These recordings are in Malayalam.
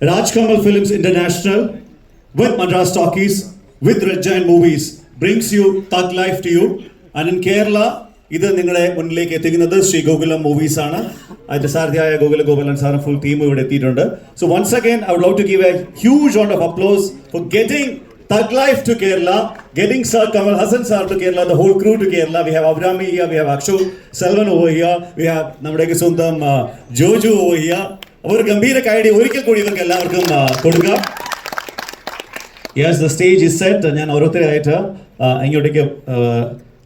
Rajkamal Films International with Madras Talkies with Red Giant Movies brings you Thug Life to you. And in Kerala, ഇത് നിങ്ങളെ മുന്നിലേക്ക് എത്തിക്കുന്നത് ശ്രീ ഗോകുലം മൂവീസ് ആണ്. അതിന്റെ സാരഥിയായ ഗോകുല ഗോപാലൻ സാറും ഫുൾ ടീം ഇവിടെ എത്തിയിട്ടുണ്ട്. So once again, I would love to give a huge round of applause for getting Thug Life to Kerala, getting Sir Kamal Haasan sir to Kerala, the whole crew to Kerala. We have Abrami here, we have Akshu Selvan over here, we have നമ്മുടെ സ്വന്തം ജോജു over here. ഒരു ഗംഭീര കൈഡി ഒരിക്കൽ കൂടി ഇവർക്ക് എല്ലാവർക്കും കൊടുക്കുക. Yes, the stage is set. ഞാൻ ഓരോരുത്തരായിട്ട് ഇങ്ങോട്ടേക്ക്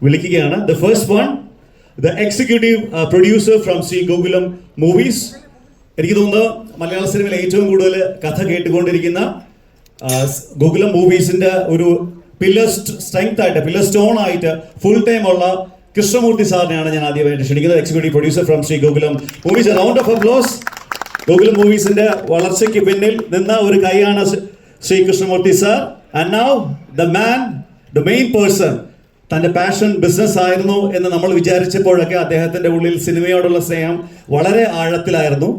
വിളിക്കുകയാണ്. The first one, the executive producer from Sri Gokulam Movies. എനിക്ക് തോന്നുന്നു മലയാള സിനിമയിൽ ഏറ്റവും കൂടുതൽ കഥ കേട്ടുകൊണ്ടിരിക്കുന്ന ഗോകുലം മൂവീസിന്റെ ഒരു പില്ലർ സ്ട്രെങ്ത് ആയിട്ട്, പില്ലർ സ്റ്റോൺ ആയിട്ട് ഫുൾ ടൈം ഉള്ള കൃഷ്ണമൂർത്തി സാറിനെയാണ് ഞാൻ ആദ്യമായിട്ട് ക്ഷണിക്കുന്നത്. Executive producer from Shri Gokulam movies. Round of applause. Gokulam മൂവീസിന്റെ വളർച്ചയ്ക്ക് പിന്നിൽ നിന്ന ഒരു കൈയാണ് Shri Krishnamurthy sir. And now the man, the main person. തൻ്റെ പാഷൻ ബിസിനസ് ആയിരുന്നു എന്ന് നമ്മൾ വിചാരിച്ചപ്പോഴൊക്കെ അദ്ദേഹത്തിൻ്റെ ഉള്ളിൽ സിനിമയോടുള്ള സ്നേഹം വളരെ ആഴത്തിലായിരുന്നു.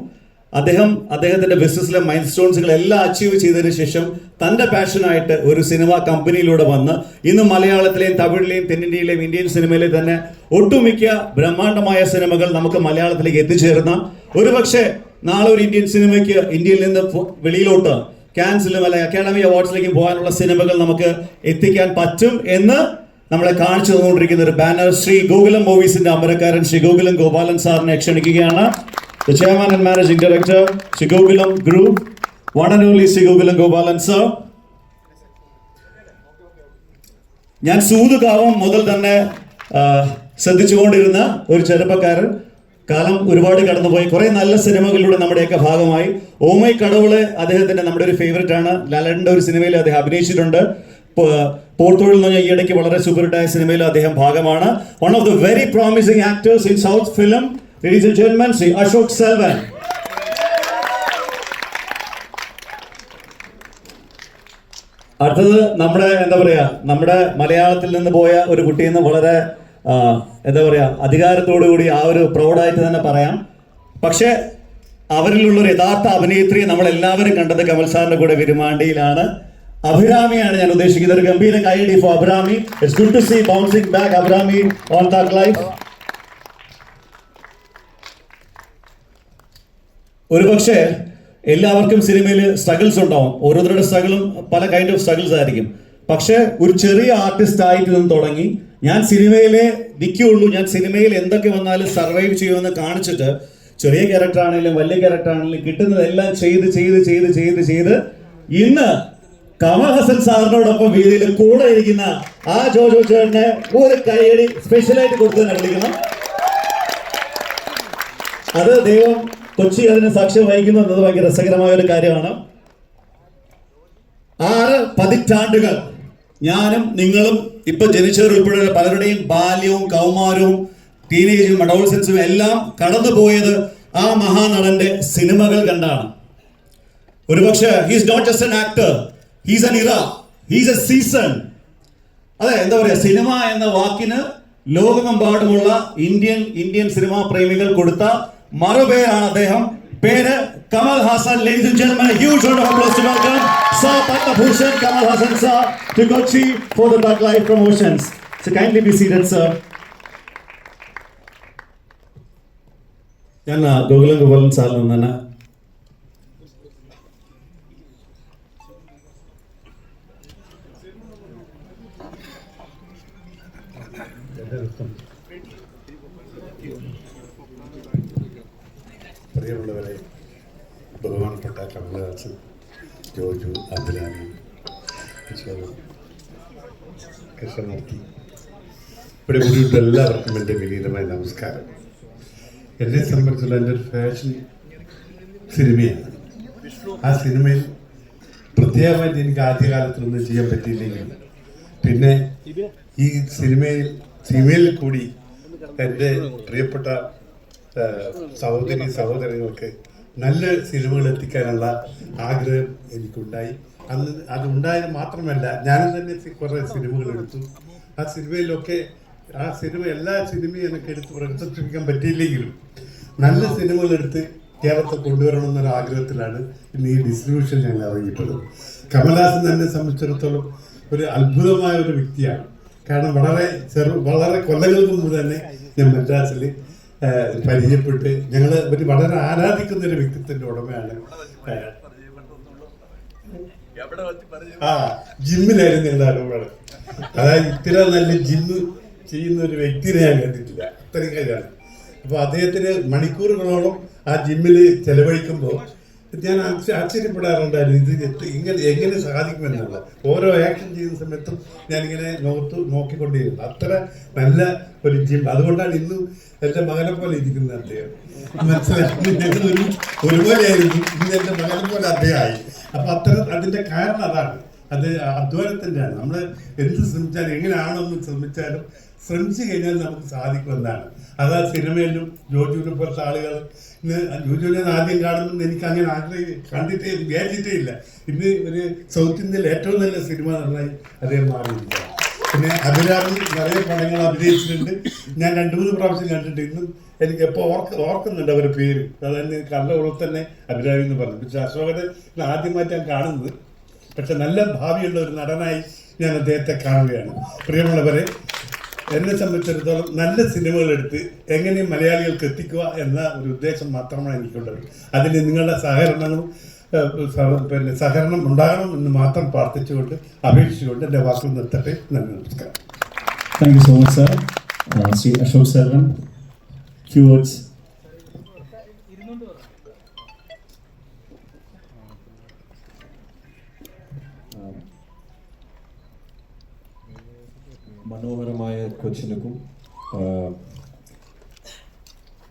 അദ്ദേഹത്തിൻ്റെ ബിസിനസ്സിലെ മൈൽ സ്റ്റോൺസുകൾ എല്ലാം അച്ചീവ് ചെയ്തതിനു ശേഷം തൻ്റെ പാഷനായിട്ട് ഒരു സിനിമ കമ്പനിയിലൂടെ വന്ന് ഇന്ന് മലയാളത്തിലെയും തമിഴിലെയും തെന്നിന്ത്യയിലെയും ഇന്ത്യൻ സിനിമയിലെ തന്നെ ഒട്ടുമിക്ക ബ്രഹ്മാണ്ഡമായ സിനിമകൾ നമുക്ക് മലയാളത്തിലേക്ക് എത്തിച്ചേർന്ന, ഒരുപക്ഷെ നാളെ ഒരു ഇന്ത്യൻ സിനിമയ്ക്ക് ഇന്ത്യയിൽ നിന്ന് വെളിയിലോട്ട് കാൻസിലും അല്ലെങ്കിൽ അക്കാഡമി അവാർഡ്സിലേക്കും പോകാനുള്ള സിനിമകൾ നമുക്ക് എത്തിക്കാൻ പറ്റും എന്ന് നമ്മളെ കാണിച്ചു തന്നുകൊണ്ടിരിക്കുന്ന ഒരു ബാനർ ശ്രീ ഗോകുലം മൂവീസിന്റെ അമരക്കാരൻ ശ്രീ ഗോകുലം ഗോപാലൻ സാറിനെ ക്ഷണിക്കുകയാണ്. The chairman and managing director, Sri Gokulam Group, one and only Sri Gokulam Gopalan sir. ഞാൻ സൂതുകാവം മുതൽ തന്നെ ശ്രദ്ധിച്ചുകൊണ്ടിരുന്ന ഒരു ചെറുപ്പക്കാരൻ. കാലം ഒരുപാട് കടന്നുപോയി. കുറെ നല്ല സിനിമകളിലൂടെ നമ്മുടെയൊക്കെ ഭാഗമായി. ഓമൈ കടവുള് അദ്ദേഹത്തിന്റെ നമ്മുടെ ഒരു ഫേവറേറ്റ് ആണ്. ലാലന്റെ ഒരു സിനിമയിൽ അദ്ദേഹം അഭിനയിച്ചിട്ടുണ്ട്. പോർത്തൊഴിൽ എന്ന് പറഞ്ഞാൽ ഈയിടയ്ക്ക് വളരെ സൂപ്പർ ഹിറ്റായ സിനിമയിൽ അദ്ദേഹം ഭാഗമാണ്. One of the very promising actors in south film. Ladies and gentlemen, Sri Ashok Selvan. അടുത്തത് നമ്മുടെ നമ്മുടെ മലയാളത്തിൽ നിന്ന് പോയ ഒരു കുട്ടിയിൽ നിന്ന് വളരെ അധികാരത്തോടുകൂടി ആ ഒരു പ്രൗഡായിട്ട് തന്നെ പറയാം. പക്ഷെ അവരിലുള്ള ഒരു യഥാർത്ഥ അഭിനേത്രിയെ നമ്മൾ എല്ലാവരും കണ്ടത് കമൽ സാറിന്റെ കൂടെ വിരുമാണ്ടിയിലാണ്. അഭിരാമിയാണ് ഞാൻ ഉദ്ദേശിക്കുന്നത്. ഒരു ഗംഭീര കൈയടി for Abhirami. It's good to see bouncing back Abhirami on Thug Life. ഒരുപക്ഷെ എല്ലാവർക്കും സിനിമയിൽ സ്ട്രഗിൾസ് ഉണ്ടാവും. ഓരോരുത്തരുടെ സ്ട്രഗിളും പല കൈൻഡ് ഓഫ് സ്ട്രഗിൾസ് ആയിരിക്കും. പക്ഷെ ഒരു ചെറിയ ആർട്ടിസ്റ്റ് ആയിട്ട് നിന്ന് തുടങ്ങി ഞാൻ സിനിമയിലെ നിൽക്കുകയുള്ളൂ, ഞാൻ സിനിമയിൽ എന്തൊക്കെ വന്നാലും സർവൈവ് ചെയ്യുമെന്ന് കാണിച്ചിട്ട് ചെറിയ ക്യാരക്ടർ ആണെങ്കിലും വലിയ ക്യാരക്ടർ ആണെങ്കിലും കിട്ടുന്നതെല്ലാം ചെയ്ത് ചെയ്ത് ചെയ്ത് ചെയ്ത് ചെയ്ത് ഇന്ന് കമൽ ഹസൻ സാറിനോടൊപ്പം വേദിയിൽ കൂടെ ഇരിക്കുന്ന ആ ജോജോ ചേട്ടനെ ഒരു കൈയടി സ്പെഷ്യലായിട്ട് കൊടുത്ത് തന്നെ വിളിക്കണം. അത് ദൈവം കൊച്ചി അതിന് സാക്ഷ്യം വഹിക്കുന്നു എന്നത് ഭയങ്കര രസകരമായ ഒരു കാര്യമാണ്. 6 പതിറ്റാണ്ടുകൾ ഞാനും നിങ്ങളും ഇപ്പൊ ജനിച്ചവരുൾപ്പെടെ പലരുടെയും ബാല്യവും കൗമാരവും ടീനേജും അഡോളസൻസും എല്ലാം കടന്നുപോയത് ആ മഹാനടന്റെ സിനിമകൾ കണ്ടാണ്. ഒരുപക്ഷെ he's not just an actor, he's an era, he's a season. അതെ, സിനിമ എന്ന വാക്കിന് ലോകമെമ്പാടുമുള്ള ഇന്ത്യൻ സിനിമാ പ്രേമികൾ കൊടുത്ത മറുപേരാണ് അദ്ദേഹം. പേര് Kamal Haasan. Ladies and gentlemen, a huge round of applause to welcome Sir Padma Bhushan Kamal Haasan sir to Kochi for the Thug Life promotions. So kindly be seated, sir. ഞാൻ ഗോകുലം ഗോപാലൻ സാറിൽ നിന്നാണ് പ്രിയമുള്ളവരെ, ബഹുമാനപ്പെട്ട കമലഹാസൻ, ജോജു, അഭിരാമി, കൃഷ്ണമൂർത്തി, ഇവിടെ കൂടിയിട്ട് എല്ലാവർക്കും എൻ്റെ വിനീതമായ നമസ്കാരം. എന്നെ സംബന്ധിച്ചുള്ള എൻ്റെ ഒരു ഫാഷൻ സിനിമയാണ്. ആ സിനിമയിൽ പ്രത്യേകമായിട്ട് എനിക്ക് ആദ്യകാലത്തൊന്നും ചെയ്യാൻ പറ്റിയില്ലെങ്കിൽ പിന്നെ ഈ സിനിമയിൽ കൂടി എൻ്റെ പ്രിയപ്പെട്ട സഹോദരങ്ങൾക്ക് നല്ല സിനിമകൾ എത്തിക്കാനുള്ള ആഗ്രഹം എനിക്കുണ്ടായി. അന്ന് അതുണ്ടായത് മാത്രമല്ല, ഞാനും തന്നെ കുറേ സിനിമകൾ എടുത്തു. ആ സിനിമയിലൊക്കെ എല്ലാ സിനിമയും എനിക്ക് എടുത്ത് പ്രദർശിപ്പിക്കാൻ പറ്റിയില്ലെങ്കിലും നല്ല സിനിമകളെടുത്ത് കേരളത്തിൽ കൊണ്ടുവരണമെന്നൊരു ആഗ്രഹത്തിലാണ് ഇന്ന് ഈ ഡിസ്ട്രിബ്യൂഷൻ ഞങ്ങൾ ഇറങ്ങിയിട്ടുള്ളത്. കമൽഹാസൻ എന്നെ സംബന്ധിച്ചിടത്തോളം ഒരു അത്ഭുതമായ ഒരു വ്യക്തിയാണ്. കാരണം വളരെ കൊല്ലങ്ങൾക്ക് മുമ്പ് തന്നെ ഞാൻ മദ്രാസിൽ പരിചയപ്പെട്ട് ഞങ്ങൾ വളരെ ആരാധിക്കുന്ന ഒരു വ്യക്തിത്വത്തിന്റെ ഉടമയാണ്. ജിമ്മിലായിരുന്നു ഞങ്ങളുടെ ഇടപാട്. അതായത് ഇത്ര നല്ല ജിമ്മ് ചെയ്യുന്ന ഒരു വ്യക്തിനെ ഞാൻ കണ്ടിട്ടില്ല, അത്രയും കാര്യമാണ്. അപ്പോൾ അദ്ദേഹത്തിന് മണിക്കൂറുകളോളം ആ ജിമ്മിൽ ചെലവഴിക്കുമ്പോൾ ഞാൻ ആശ്ചര്യപ്പെടാറുണ്ടായിരുന്നു, ഇത് എങ്ങനെ സാധിക്കുമെന്നുള്ള. ഓരോ ആക്ഷൻ ചെയ്യുന്ന സമയത്തും ഞാനിങ്ങനെ നോക്കിക്കൊണ്ടിരുന്നു. അത്ര നല്ല ഒരു ജിം. അതുകൊണ്ടാണ് ഇന്നും എൻ്റെ മകനെ പോലെ ഇരിക്കുന്നത് അദ്ദേഹം. മനസ്സിലാക്കി ഞങ്ങൾ ഒരുപോലെയായിരുന്നു, ഇന്ന് എൻ്റെ മകനെ പോലെ അദ്ദേഹമായി. അപ്പൊ അതിന്റെ കാരണം അതാണ്, അത് അധ്വാനത്തിൻ്റെയാണ്. നമ്മൾ എന്ത് ശ്രമിച്ചാലും എങ്ങനെയാണെന്ന് ശ്രമിച്ചാലും ശ്രമിച്ചു കഴിഞ്ഞാൽ നമുക്ക് സാധിക്കുമെന്നാണ്. അതാ സിനിമയിലും ജോജുവിനെ പോലത്തെ ആളുകൾ ഇന്ന് ജോജുവിനെ ആദ്യം കാണുമെന്ന് എനിക്ക് അങ്ങനെ വിചാരിച്ചിട്ടേ ഇല്ല. ഇന്ന് ഒരു സൗത്ത് ഇന്ത്യയിൽ ഏറ്റവും നല്ല സിനിമ നന്നായി അദ്ദേഹം മാറിയിരിക്കുകയാണ്. പിന്നെ അഭിരാമി നിറയെ പടങ്ങൾ അഭിനയിച്ചിട്ടുണ്ട്. ഞാൻ 2-3 പ്രാവശ്യം കണ്ടിട്ടുണ്ട്. ഇന്നും എനിക്ക് എപ്പോൾ ഓർക്കുന്നുണ്ട് അവരുടെ പേര്. അതായത് കണ്ടവിടെ തന്നെ അഭിരാമി എന്ന് പറഞ്ഞു. പക്ഷെ അശോകനെ ആദ്യമായിട്ട് ഞാൻ കാണുന്നത്. പക്ഷെ നല്ല ഭാവിയുള്ള ഒരു നടനായി ഞാൻ അദ്ദേഹത്തെ കാണുകയാണ്. പ്രിയമുള്ളവരെ, എന്നെ സംബന്ധിച്ചിടത്തോളം നല്ല സിനിമകൾ എടുത്ത് എങ്ങനെയും മലയാളികൾക്ക് എത്തിക്കുക എന്ന ഒരു ഉദ്ദേശം മാത്രമാണ് എനിക്കുള്ളത്. അതിന് നിങ്ങളുടെ സഹകരണം ഉണ്ടാകണം എന്ന് മാത്രം പ്രാർത്ഥിച്ചുകൊണ്ട് അപേക്ഷിച്ചുകൊണ്ട് എൻ്റെ വാക്കുകൾ നിർത്തട്ടെ. നന്ദി, നമസ്കാരം. Thank you so much, sir. Sri Ashok Selvan, few words. മനോഹരമായ കൊച്ചിനുക്കും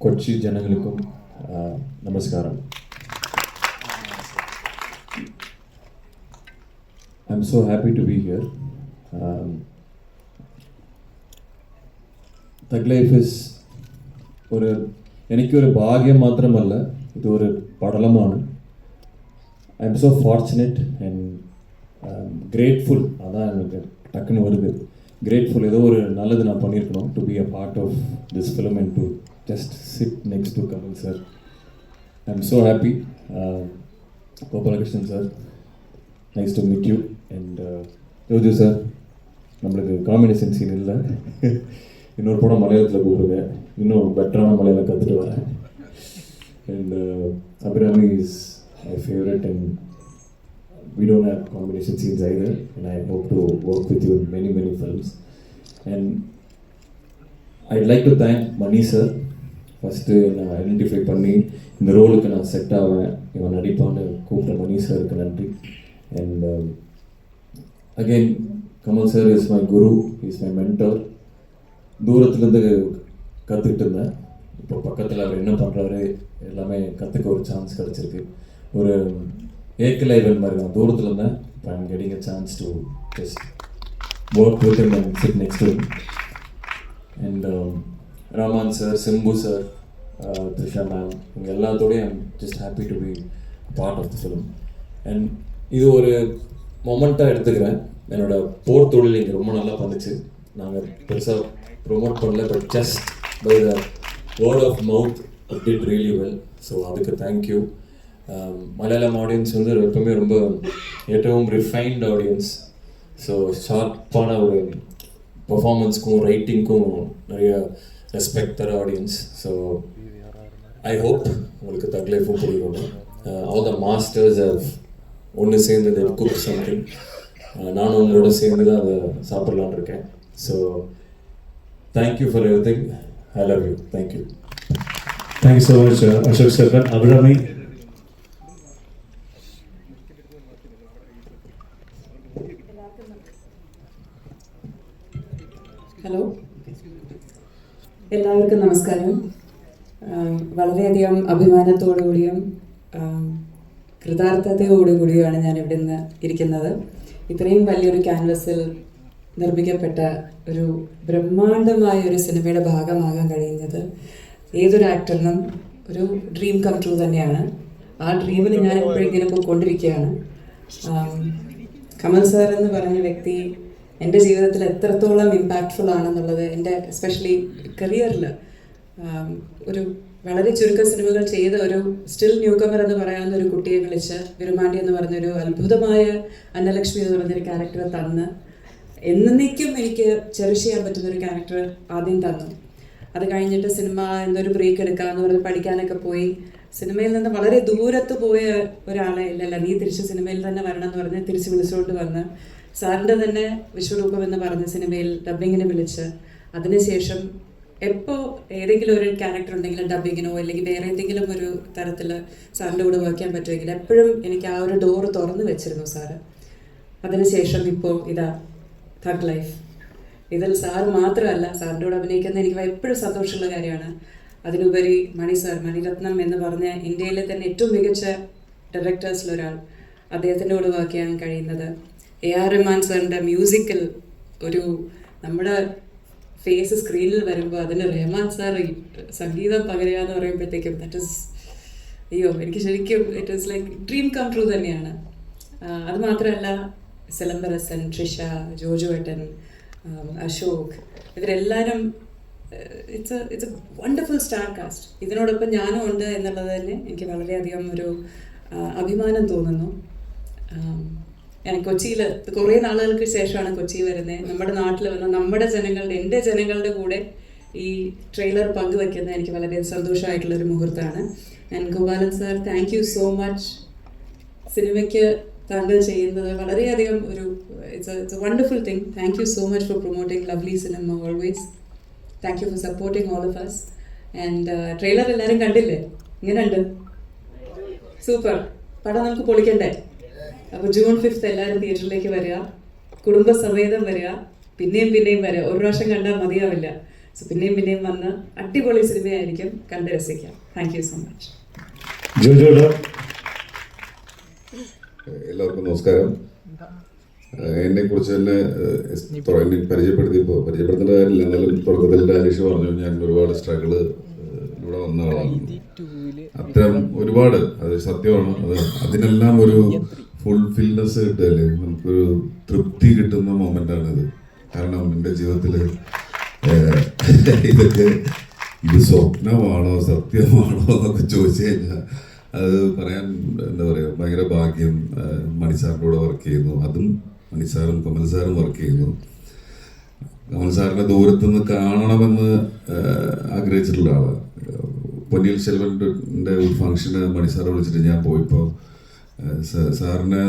കൊച്ചി ജനങ്ങൾക്കും നമസ്കാരം. I'm so happy to be here. Thug Life is എനിക്കൊരു ഭാഗ്യം മാത്രമല്ല, ഇതൊരു പഠനമാണ്. I M so fortunate and grateful. അതാണ് എനിക്ക് ടക്കുന്ന് വരുത്. ഗ്രേറ്റ്ഫുൾ, ഏതോ ഒരു നല്ലത് ഞാൻ பண்ணியிருக்கணும் to be a part of this film and to just sit next to Kamal sir. I'm so happy. Gopalakrishnan sir, nice to meet you. And Jojo sir, நம்மளுக்கு காம்பினேஷன் சீன் இல்லை. இன்னொரு படம் மலையாளத்தில் கூப்பிடுங்க, இன்னும் பெட்டரான மலையாளம் கற்றுட்டு வரேன். And Abhirami is my favorite and we don't have combination scenes either, and I hope to work with you in many films. And I'd like to thank Mani sir. First நான் ஐடென்டிஃபை பண்ணி இந்த ரோலுக்கு நான் செட் ஆவேன், இவன் நடிப்பான்னு கூப்பிட்ட மணி சாருக்கு நன்றி. And again, Kamal sir is my guru, he is my mentor. தூரத்துலேருந்து கற்றுக்கிட்டு இருந்தேன், இப்போ பக்கத்தில் அவர் என்ன பண்ணுறாரு எல்லாமே கற்றுக்க ஒரு சான்ஸ் கிடச்சிருக்கு. ஒரு ஏக்கலைவன் மாதிரி தான், தூரத்தில் இருந்தேன். இப்போ I'm getting a chance to just work with him and sit next to him. And Raman sir, Simbu sir, Trisha ma'am, இவங்க எல்லாத்தோடையும் I'm just happy to be part of the film. And இது ஒரு மொமெண்ட்டாக எடுத்துக்கிறேன். என்னோடய போர் தொழில் இங்கே ரொம்ப நல்லா பண்ணுச்சு. நாங்கள் பெருசாக ப்ரொமோட் பண்ணல, but just by the word of mouth it did really well. So அதுக்கு தேங்க்யூ. மலையாளம் ஆடியன்ஸ் வந்து எப்பவுமே ரொம்ப ഏറ്റവും ரிஃபைன்ட் ஆடியன்ஸ். ஸோ ஷார்ப்பான ஒரு பர்ஃபார்மன்ஸ்க்கும் ரைட்டிங்க்கும் நிறைய ரெஸ்பெக்ட் தர ஆடியன்ஸ். ஸோ ஐ ஹோப் உங்களுக்கு தக் லைஃபும் பிடிக்கும். ஆல் த மாஸ்டர்ஸ் ஹவ் ஒன்று சேர்ந்து they have cooked something. நானும் உங்களோட சேர்ந்து தான் அதை சாப்பிட்லான்னு இருக்கேன். So thank you for everything. I love you. Thank you. Thank you so much, Ashok Selvan. Abhirami. Hello, എല്ലാവർക്കും നമസ്കാരം. വളരെയധികം അഭിമാനത്തോടുകൂടിയും കൃതാർത്ഥതയോടുകൂടിയുമാണ് ഞാൻ ഇവിടെ നിന്ന് ഇരിക്കുന്നത്. ഇത്രയും വലിയൊരു ക്യാൻവസിൽ നിർമ്മിക്കപ്പെട്ട ഒരു ബ്രഹ്മാണ്ഡമായ ഒരു സിനിമയുടെ ഭാഗമാകാൻ കഴിയുന്നത് ഏതൊരു ആക്ടറിനും ഒരു ഡ്രീം കം ട്രൂ തന്നെയാണ്. ആ ഡ്രീമിൽ ഞാൻ എപ്പോഴും ഇങ്ങനെ പോയിക്കൊണ്ടിരിക്കുകയാണ്. കമൽ സാർ എന്ന് പറഞ്ഞ വ്യക്തി എൻ്റെ ജീവിതത്തിൽ എത്രത്തോളം ഇമ്പാക്റ്റ്ഫുൾ ആണെന്നുള്ളത്, എൻ്റെ എസ്പെഷ്യലി കരിയറിൽ ഒരു വളരെ ചുരുക്കം സിനിമകൾ ചെയ്ത ഒരു സ്റ്റിൽ ന്യൂ കമർ എന്ന് പറയാവുന്ന ഒരു കുട്ടിയെ വിളിച്ച് വിരുമാണ്ടി എന്ന് പറഞ്ഞൊരു അത്ഭുതമായ അന്നലക്ഷ്മി എന്ന് പറഞ്ഞൊരു ക്യാരക്ടർ തന്ന് എന്നേക്കും എനിക്ക് ചെറിഷ് ചെയ്യാൻ പറ്റുന്ന ഒരു ക്യാരക്ടർ ആദ്യം തന്നു. അത് കഴിഞ്ഞിട്ട് സിനിമ എന്നൊരു ബ്രേക്ക് എടുക്കാമെന്ന് പറഞ്ഞ് പഠിക്കാനൊക്കെ പോയി. സിനിമയിൽ നിന്ന് വളരെ ദൂരത്ത് പോയ ഒരാളെ ഇല്ലല്ല, നീ തിരിച്ച് സിനിമയിൽ തന്നെ വരണം എന്ന് പറഞ്ഞ് തിരിച്ച് വിളിച്ചുകൊണ്ട് വന്ന് സാറിൻ്റെ തന്നെ വിശ്വരൂപം എന്ന് പറഞ്ഞ സിനിമയിൽ ഡബ്ബിങ്ങിന് വിളിച്ച് അതിനുശേഷം എപ്പോൾ ഏതെങ്കിലും ഒരു ക്യാരക്ടർ ഉണ്ടെങ്കിലും ഡബ്ബിങ്ങിനോ അല്ലെങ്കിൽ വേറെ ഏതെങ്കിലും ഒരു തരത്തിൽ സാറിൻ്റെ കൂടെ വർക്ക് ചെയ്യാൻ പറ്റുമെങ്കിൽ എപ്പോഴും എനിക്ക് ആ ഒരു ഡോറ് തുറന്നു വെച്ചിരുന്നു സാറ്. അതിനുശേഷം ഇപ്പോൾ ഇതാ തഗ് ലൈഫ്. ഇതിൽ സാർ മാത്രമല്ല, സാറിൻ്റെ കൂടെ അഭിനയിക്കുന്ന എനിക്ക് എപ്പോഴും സന്തോഷമുള്ള കാര്യമാണ്. അതിനുപരി മണി സാർ, മണിരത്നം എന്ന് പറഞ്ഞ ഇന്ത്യയിലെ തന്നെ ഏറ്റവും മികച്ച ഡയറക്ടേഴ്സിലൊരാൾ, അദ്ദേഹത്തിൻ്റെ കൂടെ വർക്ക് ചെയ്യാൻ കഴിയുന്നത്. AR റഹ്മാൻ സാറിൻ്റെ മ്യൂസിക്കൽ ഒരു നമ്മുടെ ഫേസ് സ്ക്രീനിൽ വരുമ്പോൾ അതിന് റഹ്മാൻ സാർ സംഗീതം പകരുക എന്ന് പറയുമ്പോഴത്തേക്കും ദാറ്റ് ഇസ് അയ്യോ, എനിക്ക് ശരിക്കും it is like dream come true തന്നെയാണ്. അത് മാത്രമല്ല സിലംബരസൻ, ട്രിഷ, ജോജു ഏട്ടൻ, അശോക്, ഇവരെല്ലാവരും it's a wonderful star cast. ഇതിനോടൊപ്പം ഞാനും ഉണ്ട് എന്നുള്ളത് തന്നെ എനിക്ക് വളരെയധികം ഒരു അഭിമാനം തോന്നുന്നു. ഞാൻ കൊച്ചിയിൽ കുറേ നാളുകൾക്ക് ശേഷമാണ് കൊച്ചി വരുന്നത്. നമ്മുടെ നാട്ടിൽ വന്ന നമ്മുടെ ജനങ്ങളുടെ, എൻ്റെ ജനങ്ങളുടെ കൂടെ ഈ ട്രെയിലർ പങ്കുവയ്ക്കുന്നത് എനിക്ക് വളരെ സന്തോഷമായിട്ടുള്ളൊരു മുഹൂർത്തമാണ്. And Gopalan sir, thank you so much. സിനിമയ്ക്ക് താങ്കൾ ചെയ്യുന്നത് വളരെയധികം ഒരു it's a wonderful thing. Thank you so much for promoting lovely cinema always. Thank you for supporting all of us. And trailer എല്ലാവരും കണ്ടില്ലേ? ഇങ്ങനെയുണ്ട്, സൂപ്പർ പടം. നമുക്ക് പൊളിക്കണ്ടേ? അപ്പോൾ June 5 എല്ലാവരും തിയേറ്ററിലേക്ക് വരിക, കുടുംബസമേതം വരിക, പിന്നെയും പിന്നെയും വരിക. ഒരു പ്രാവശ്യം കണ്ടാൽ മതിയാവില്ല. സോ പിന്നെയും പിന്നെയും വന്ന് അടിപൊളി സിനിമയായിരിക്കും, കണ്ട് രസിക്കാം. Thank you so much. ജോജോടോ. എല്ലാവർക്കും നമസ്കാരം. എന്നെ കുറിച്ച് തന്നെ പരിചയപ്പെടുത്തേണ്ട കാര്യമില്ല. എന്നാലും തുടക്കത്തിൽ ഡാനിഷ് പറഞ്ഞു ഞാൻ ഒരുപാട് സ്ട്രഗിള് ഇവിടെ വന്ന ആളാണ്. അത്തരം ഒരുപാട്, അത് സത്യമാണ്. അതിനെല്ലാം ഒരു ഫുൾഫിൽനെസ് കിട്ടുകയല്ലേ, നമുക്കൊരു തൃപ്തി കിട്ടുന്ന മൊമെൻ്റാണിത്. കാരണം എൻ്റെ ജീവിതത്തിൽ ഇതൊക്കെ ഇത് സ്വപ്നമാണോ സത്യമാണോ എന്നൊക്കെ ചോദിച്ചു കഴിഞ്ഞാൽ അത് പറയാൻ എന്താ പറയുക, ഭയങ്കര ഭാഗ്യം. മണിസാറിൻ്റെ കൂടെ വർക്ക് ചെയ്യുന്നു, അതും മണിസാറും കമൽ സാറും വർക്ക് ചെയ്യുന്നു. കമൽ സാറിനെ ദൂരത്തുനിന്ന് കാണണമെന്ന് ആഗ്രഹിച്ചിട്ടുള്ള ആളാണ്. പൊന്നിയിൽ സെൽവൻ്റെ ഒരു ഫംഗ്ഷന് മണിസാറെ വിളിച്ചിട്ട് ഞാൻ പോയപ്പോൾ സാറിനെ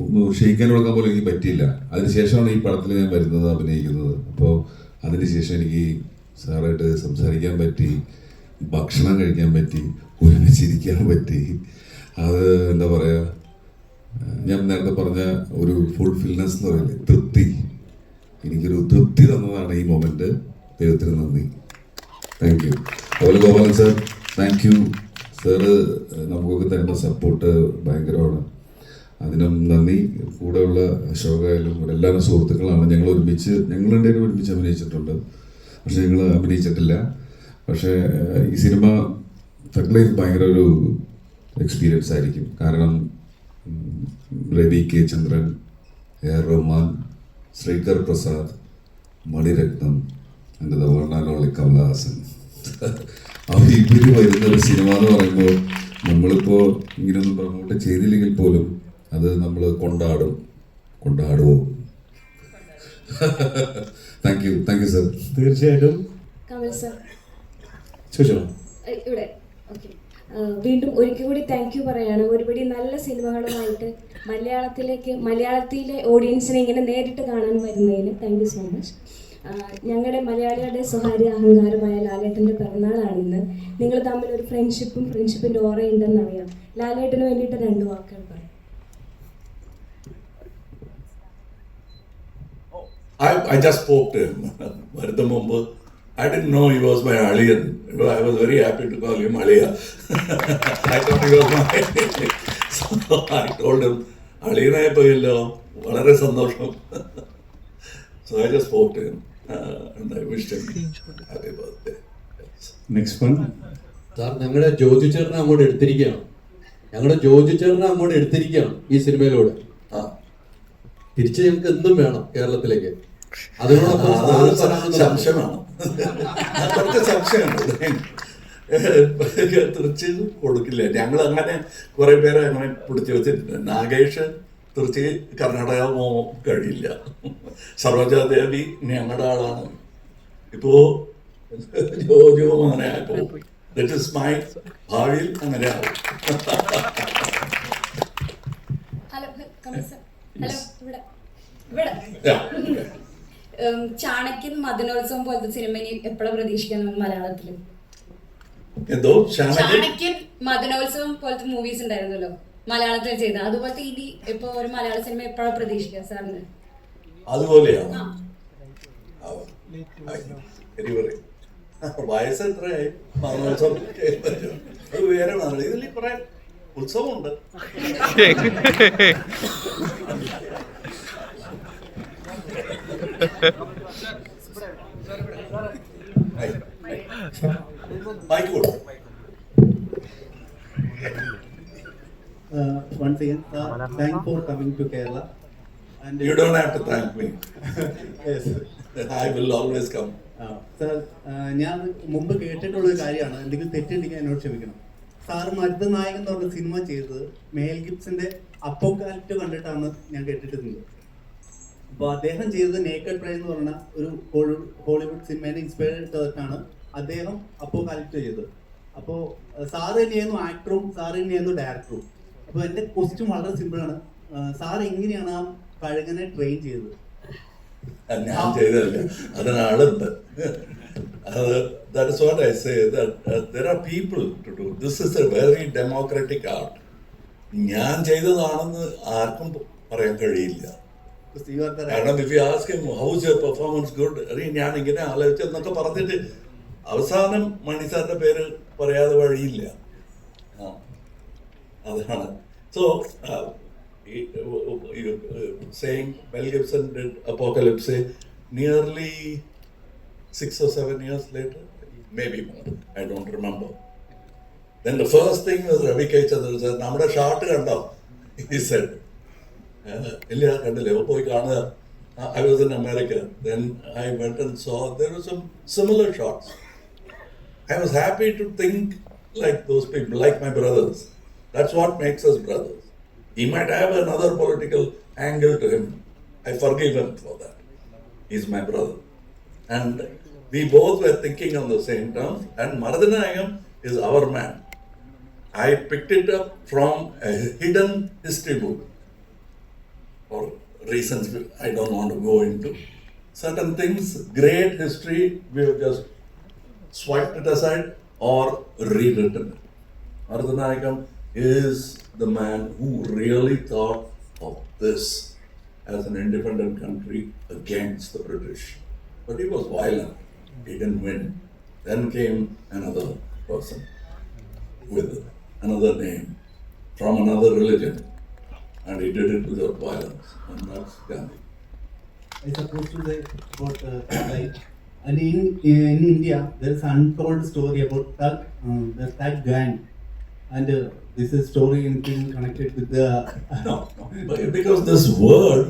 ഒന്ന് ക്ഷയിക്കാൻ കൊടുക്കാൻ പോലും എനിക്ക് പറ്റിയില്ല. അതിനുശേഷമാണ് ഈ പടത്തിൽ ഞാൻ വരുന്നത്, അഭിനയിക്കുന്നത്. അപ്പോൾ അതിനുശേഷം എനിക്ക് സാറായിട്ട് സംസാരിക്കാൻ പറ്റി, ഭക്ഷണം കഴിക്കാൻ പറ്റി, ഒരുമിച്ചിരിക്കാൻ പറ്റി. അത് എന്താ പറയുക, ഞാൻ നേരത്തെ പറഞ്ഞ ഒരു ഫുൾഫിൽനെസ് എന്ന് പറയില്ലേ, തൃപ്തി. എനിക്കൊരു തൃപ്തി തന്നതാണ് ഈ മൊമെൻറ്റ്. ദൈവത്തിന് നന്ദി. Thank you. അതുപോലെ Gopalan sir, thank you sir. നമുക്കൊക്കെ തരുന്ന സപ്പോർട്ട് ഭയങ്കരമാണ്, അതിനും നന്ദി. കൂടെയുള്ള അശോകായാലും എല്ലാവരും സുഹൃത്തുക്കളാണ്. ഞങ്ങൾ രണ്ടുപേരും ഒരുമിച്ച് അഭിനയിച്ചിട്ടുണ്ട്, പക്ഷെ ഞങ്ങൾ അഭിനയിച്ചിട്ടില്ല. പക്ഷേ ഈ സിനിമ തഗ് ലൈഫ് ഭയങ്കര ഒരു എക്സ്പീരിയൻസ് ആയിരിക്കും. കാരണം രവി കെ ചന്ദ്രൻ, AR റഹ്മാൻ, ശ്രീകർ പ്രസാദ്, മണിരത്നം, എൻ്റെ the one and only Kamal Haasan. അപ്പോൾ ഇവർ വരുന്നൊരു സിനിമ എന്ന് പറയുമ്പോൾ നമ്മളിപ്പോൾ ഇങ്ങനെയൊന്നും പ്രൊമോട്ട് ചെയ്തില്ലെങ്കിൽ പോലും അത് നമ്മൾ കൊണ്ടാടുമോ. Thank you sir. തീർച്ചയായിട്ടും കമൽ സർ ചോദിച്ചോ. ഇവിടെ ഓക്കെ. വീണ്ടും ഒരിക്കൽ കൂടി താങ്ക് യു പറയാണ്. ഒരുപടി നല്ല സിനിമകളുമായിട്ട് മലയാളത്തിലെ ഓഡിയൻസിനെ ഇങ്ങനെ നേരിട്ട് കാണാൻ വരുന്നതിന് താങ്ക് യു സോ മച്ച്. ഞങ്ങളുടെ മലയാളികളുടെ സ്വകാര്യ അഹങ്കാരമായ ലാലേട്ടൻ്റെ പിറന്നാളാണ് ഇന്ന്. നിങ്ങൾ തമ്മിൽ ഒരു ഫ്രണ്ട്ഷിപ്പിൻ്റെ ഓറയുണ്ടെന്ന് അറിയാം. ലാലേട്ടന് വേണ്ടിയിട്ട് 2 വാക്കുകൾ പറയും. I just spoke to him. വരുന്ന മുമ്പ് I didn't know he was my Aliyan. I was very happy to call him Aliya. I thought he was my so I told him, അളിയനായപ്പോയല്ലോ, വളരെ സന്തോഷം. So I just spoke to him and I wished him happy birthday. Next one. Sir, ഞങ്ങളുടെ ജോജു ചേട്ടനെ അങ്ങോട്ട് എടുത്തിരിക്കുകയാണ് ഈ സിനിമയിലൂടെ. തിരിച്ച് ഞങ്ങൾക്ക് എന്തും വേണം കേരളത്തിലേക്ക്. സംശയമാണ്, കുറച്ച് സംശയമുണ്ട്. തിരിച്ച് കൊടുക്കില്ല. ഞങ്ങൾ അങ്ങനെ കുറെ പേരെ അങ്ങനെ പിടിച്ചു വെച്ചിട്ടുണ്ട്. നാഗേഷ് തിരിച്ച് കർണാടക പോകാൻ കഴിയില്ല. സരോജാദേവി ഞങ്ങളുടെ ആളാണ്. ഇപ്പോ ജോജോ അങ്ങനെ ആയപ്പോ ദറ്റ് ഇസ് മൈ ഭാവിയിൽ അങ്ങനെ ആവും. ഹലോ ഹലോ ഇവിടെ ചാണക്യൻ മദനോത്സവം പോലത്തെ സിനിമ ഇനി എപ്പോഴാണ് പ്രതീക്ഷിക്കാൻ മലയാളത്തില്? എന്തോ ചാണക്യൻ മദനോത്സവം പോലത്തെ മൂവീസ് ഉണ്ടായിരുന്നല്ലോ മലയാളത്തിൽ ചെയ്ത, അതുപോലത്തെ ഇനി ഇപ്പൊ ഒരു മലയാള സിനിമ എപ്പോഴാണ് പ്രതീക്ഷിക്കുക സാറിന്? അതുപോലെയാണ്. വയസ്സ് എത്രയായി? മദനോത്സവം അത് വേറെ ഇതിൽ കുറെ ഉത്സവമുണ്ട്. Once again, thank for coming to Kerala. And You don't have to thank me. yes, I will always come. sir, ഞാൻ മുമ്പ് കേട്ടിട്ടുള്ളൊരു കാര്യമാണ്. എന്തെങ്കിലും തെറ്റുണ്ടെങ്കിൽ എന്നോട് ക്ഷമിക്കണം. സാർ മരുന്ന് നായകൻ എന്ന് പറഞ്ഞ സിനിമ ചെയ്തത് മേൽ ഗിബ്സന്റെ അപ്പോകാലിപ്റ്റ് കണ്ടിട്ടാണ് ഞാൻ കേട്ടിട്ടുണ്ട്. അപ്പോൾ അദ്ദേഹം ചെയ്തത് നേക്കഡ് പ്രൈ എന്ന് പറഞ്ഞ ഒരു ഹോളിവുഡ് സിനിമേനെ ഇൻസ്പയർ ചെയ്തിട്ടാണ് അദ്ദേഹം അപ്പോകാലിപ്റ്റ് ചെയ്തത്. അപ്പോൾ സാറ് തന്നെയായിരുന്നു ആക്ടറും സാറ് തന്നെയായിരുന്നു ഡയറക്ടറും. അപ്പോൾ എൻ്റെ ക്വസ്റ്റ്യൻ വളരെ സിമ്പിളാണ്. സാർ എങ്ങനെയാണ് ആ കഴുകനെ ട്രെയിൻ ചെയ്തത്? ഞാൻ ചെയ്തതല്ല, അതിനാളുണ്ട്. That is what I say, that there are people to do. This is a very democratic art. ഞാൻ ചെയ്തതാണെന്ന് ആർക്കും പറയാൻ കഴിയില്ല. കാരണം if you ask him how is your performance good, ഞാൻ ഇങ്ങനെ ആലോചിച്ചെന്നൊക്കെ പറഞ്ഞിട്ട് അവസാനം മണിസാറിന്റെ പേര് പറയാതെ വഴിയില്ല. അതാണ്. So saying Mel Gibson did Apocalypse nearly 6 or 7 years later, maybe more, I don't remember. Then the first thing was Ravi K. Chandran said, "Namada shot kando," he said. Illa kandile poi kaana. I was in America. Then I went and saw there were some similar shots. I was happy to think like those people, like my brothers. That's what makes us brothers. He might have another political angle to him. I forgive him for that. He's my brother. And we both were thinking on the same terms. And Maradhanayam is our man. I picked it up from a hidden history book. For reasons I don't want to go into. Certain things, great history, we have just swiped it aside or rewritten it. Maradhanayam is the man who really thought of this as an independent country against the British. But he was violent. He didn't win. Then came another person with another name from another religion. And he did it without violence. And that's Gandhi. I supposed to say about like, and in India there is an untold story about the Thug gang. And this is story anything connected with the No. Because this word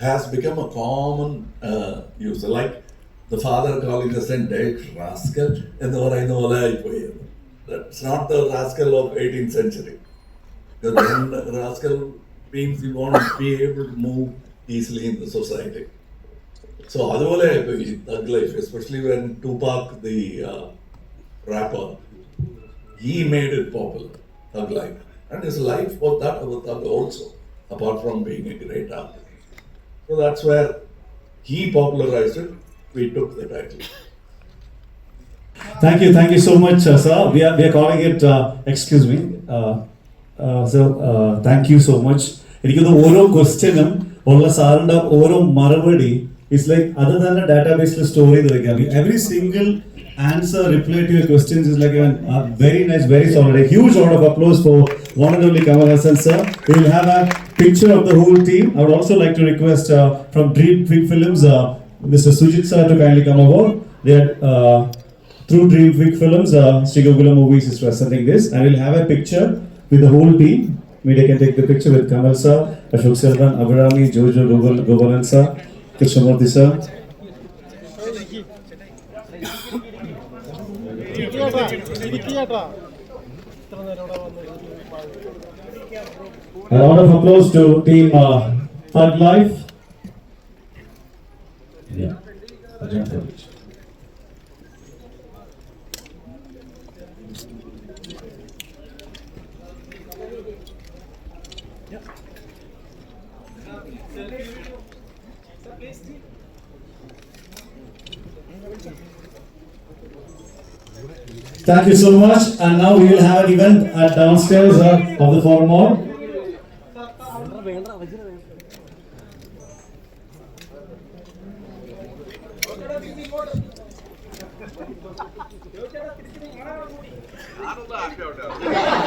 has become a common use. Like the father calling the son rascal, and that's not the rascal of 18th century. Because then rascal means you won't be able to move easily in the society. So aduvole thug life, especially when Tupac, the rapper, he made it popular, thug life. And his life was that of a thug also, apart from being a great artist. So that's where he popularized it. We took the title. Thank you so much, sir. We are calling it. Excuse me. So thank you so much. എനിക്കൊന്ന് ഓരോ ക്വസ്റ്റ്യനും ഉള്ള സാറിന്റെ ഓരോ മറുപടി ഇറ്റ്സ് ലൈക്ക് അത് തന്നെ ഡാറ്റാബേസിൽ സ്റ്റോർ ചെയ്ത് വെക്കാം. Every single answer, reply to your questions is like a very nice, very solid. A huge round of applause for one and only Kamal Hassan sir. We will have a picture of the whole team. I would also like to request from Dream Big Films, Mr. Sujit sir to kindly come aboard. They are through Dream Big Films, Sri Gokulam Movies is presenting this. I will have a picture with the whole team. Media can take the picture with Kamal sir, Ashok Selvan, Abrami, Jojo Gopalan sir, Krishnamurthy sir. A round of applause to team Thug Life. Yeah. Thank you so much. And now we will have an event at downstairs of the Forum Mall. I don't know.